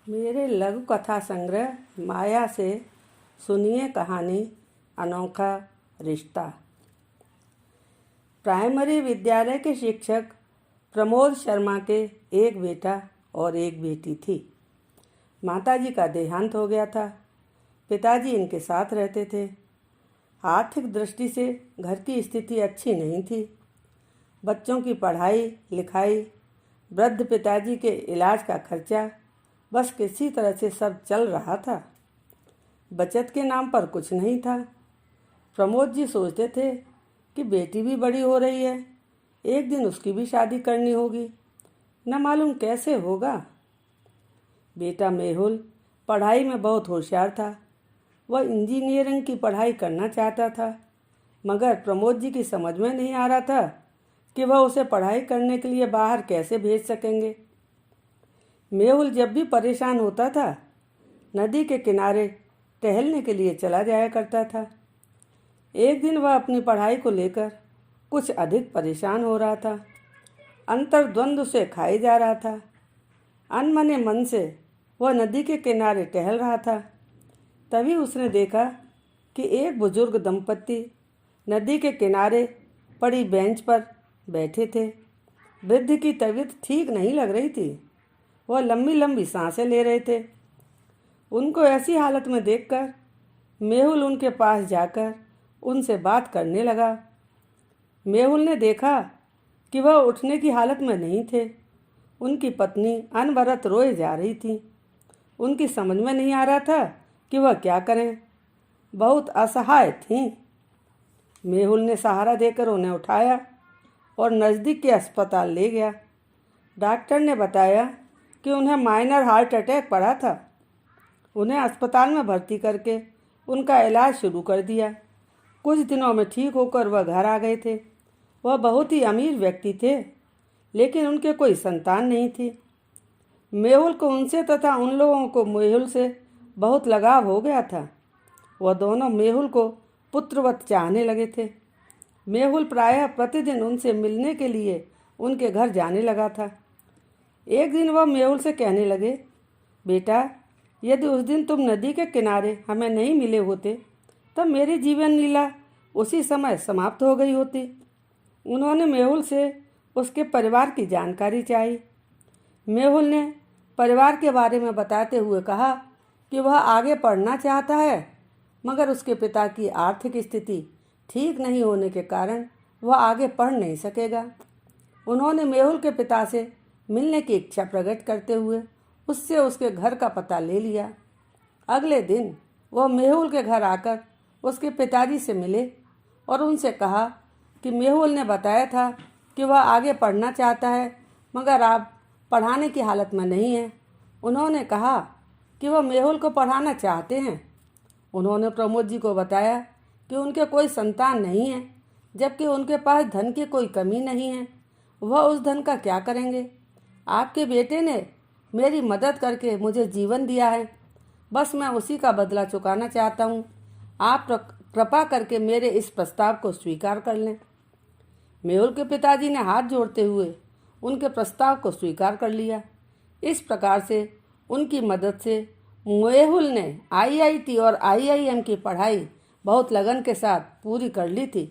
मेरे लघु कथा संग्रह माया से सुनिए कहानी अनोखा रिश्ता। प्राइमरी विद्यालय के शिक्षक प्रमोद शर्मा के एक बेटा और एक बेटी थी। माताजी का देहांत हो गया था। पिताजी इनके साथ रहते थे। आर्थिक दृष्टि से घर की स्थिति अच्छी नहीं थी। बच्चों की पढ़ाई लिखाई, वृद्ध पिताजी के इलाज का खर्चा, बस किसी तरह से सब चल रहा था। बचत के नाम पर कुछ नहीं था। प्रमोद जी सोचते थे कि बेटी भी बड़ी हो रही है, एक दिन उसकी भी शादी करनी होगी, न मालूम कैसे होगा। बेटा मेहुल पढ़ाई में बहुत होशियार था। वह इंजीनियरिंग की पढ़ाई करना चाहता था, मगर प्रमोद जी की समझ में नहीं आ रहा था कि वह उसे पढ़ाई करने के लिए बाहर कैसे भेज सकेंगे। मेहुल जब भी परेशान होता था, नदी के किनारे टहलने के लिए चला जाया करता था। एक दिन वह अपनी पढ़ाई को लेकर कुछ अधिक परेशान हो रहा था। अंतर्द्वंद से खाए जा रहा था। अनमने मन से वह नदी के किनारे टहल रहा था। तभी उसने देखा कि एक बुजुर्ग दंपत्ति नदी के किनारे पड़ी बेंच पर बैठे थे। वृद्ध की तबीयत ठीक नहीं लग रही थी। वह लंबी लंबी सांसें ले रहे थे। उनको ऐसी हालत में देखकर मेहुल उनके पास जाकर उनसे बात करने लगा। मेहुल ने देखा कि वह उठने की हालत में नहीं थे। उनकी पत्नी अनवरत रोए जा रही थी। उनकी समझ में नहीं आ रहा था कि वह क्या करें। बहुत असहाय थीं। मेहुल ने सहारा देकर उन्हें उठाया और नज़दीक के अस्पताल ले गया। डॉक्टर ने बताया कि उन्हें माइनर हार्ट अटैक पड़ा था। उन्हें अस्पताल में भर्ती करके उनका इलाज शुरू कर दिया। कुछ दिनों में ठीक होकर वह घर आ गए थे। वह बहुत ही अमीर व्यक्ति थे, लेकिन उनके कोई संतान नहीं थी। मेहुल को उनसे तथा उन लोगों को मेहुल से बहुत लगाव हो गया था। वह दोनों मेहुल को पुत्रवत चाहने लगे थे। मेहुल प्रायः प्रतिदिन उनसे मिलने के लिए उनके घर जाने लगा था। एक दिन वह मेहुल से कहने लगे, बेटा, यदि उस दिन तुम नदी के किनारे हमें नहीं मिले होते तब मेरी जीवन लीला उसी समय समाप्त हो गई होती। उन्होंने मेहुल से उसके परिवार की जानकारी चाही। मेहुल ने परिवार के बारे में बताते हुए कहा कि वह आगे पढ़ना चाहता है, मगर उसके पिता की आर्थिक स्थिति ठीक नहीं होने के कारण वह आगे पढ़ नहीं सकेगा। उन्होंने मेहुल के पिता से मिलने की इच्छा प्रकट करते हुए उससे उसके घर का पता ले लिया। अगले दिन वह मेहुल के घर आकर उसके पिताजी से मिले और उनसे कहा कि मेहुल ने बताया था कि वह आगे पढ़ना चाहता है, मगर आप पढ़ाने की हालत में नहीं हैं। उन्होंने कहा कि वह मेहुल को पढ़ाना चाहते हैं। उन्होंने प्रमोद जी को बताया कि उनके कोई संतान नहीं है, जबकि उनके पास धन की कोई कमी नहीं है। वह उस धन का क्या करेंगे? आपके बेटे ने मेरी मदद करके मुझे जीवन दिया है, बस मैं उसी का बदला चुकाना चाहता हूँ। आप कृपा करके मेरे इस प्रस्ताव को स्वीकार कर लें। मेहुल के पिताजी ने हाथ जोड़ते हुए उनके प्रस्ताव को स्वीकार कर लिया। इस प्रकार से उनकी मदद से मेहुल ने IIT और IIM की पढ़ाई बहुत लगन के साथ पूरी कर ली थी।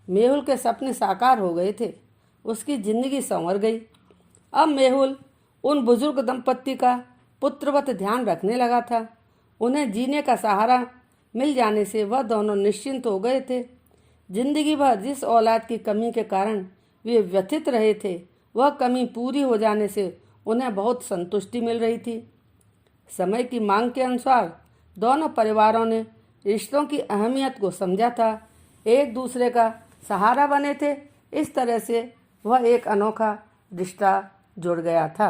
मेहुल के सपने साकार हो गए थे। उसकी जिंदगी संवर गई। अब मेहुल उन बुजुर्ग दंपत्ति का पुत्रवत ध्यान रखने लगा था। उन्हें जीने का सहारा मिल जाने से वह दोनों निश्चिंत हो गए थे। जिंदगी भर जिस औलाद की कमी के कारण वे व्यथित रहे थे, वह कमी पूरी हो जाने से उन्हें बहुत संतुष्टि मिल रही थी। समय की मांग के अनुसार दोनों परिवारों ने रिश्तों की अहमियत को समझा था, एक दूसरे का सहारा बने थे। इस तरह से वह एक अनोखा रिश्ता जुड़ गया था।